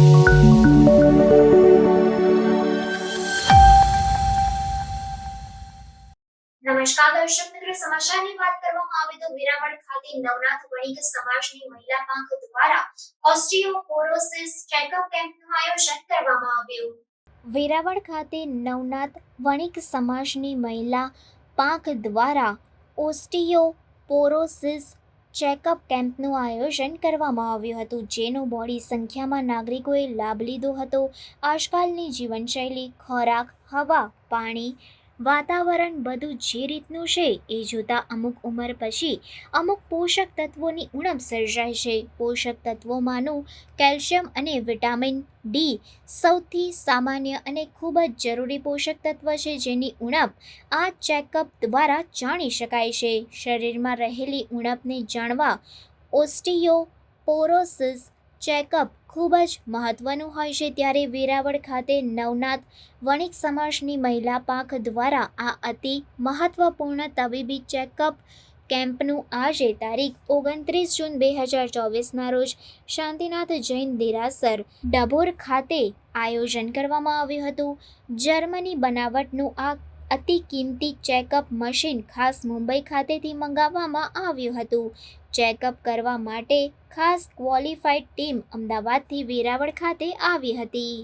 નમસ્કાર દર્શક મિત્રો, સમાચારની વાત કરવામાં આવે તો વેરાવળ ખાતે નવનાથ વણિક સમાજની મહિલા પાંખ દ્વારા ઓસ્ટિયોપોરોસિસ ચેકઅપ કેમ્પનું આયોજન કરવામાં આવ્યું। વેરાવળ ખાતે નવનાથ વણિક સમાજની મહિલા પાંખ દ્વારા ઓસ્ટિયોપોરોસિસ ચેકઅપ કેમ્પનું આયોજન કરવામાં આવ્યું હતું, જેનો મોટી સંખ્યામાં નાગરિકોએ લાભ લીધો હતો। આજકાલની જીવનશૈલી, ખોરાક, હવા, પાણી, વાતાવરણ બધું જે રીતનું છે એ જોતાં અમુક ઉંમર પછી અમુક પોષક તત્વોની ઉણપ સર્જાય છે। પોષક તત્વોમાંનું કેલ્શિયમ અને વિટામિન ડી સૌથી સામાન્ય અને ખૂબ જ જરૂરી પોષક તત્વ છે, જેની ઉણપ આ ચેકઅપ દ્વારા જાણી શકાય છે। શરીરમાં રહેલી ઉણપને જાણવા ઓસ્ટિયોપોરોસિસ ચેકઅપ ખૂબ જ મહત્વનું હોય છે। ત્યારે વેરાવળ ખાતે નવનાથ વણિક સમાજની મહિલા પાંખ દ્વારા આ અતિ મહત્વપૂર્ણ તબીબી ચેકઅપ કેમ્પનું આજે તારીખ 29 જૂન 2024ના રોજ શાંતિનાથ જૈન દેરાસર ડભોર ખાતે આયોજન કરવામાં આવ્યું હતું। જર્મની બનાવટનું આ અતિ કિંમતી ચેકઅપ મશીન ખાસ મુંબઈ ખાતેથી મંગાવવામાં આવ્યું હતું। ચેકઅપ કરવા માટે ખાસ ક્વોલિફાઈડ ટીમ અમદાવાદથી વેરાવળ ખાતે આવી હતી।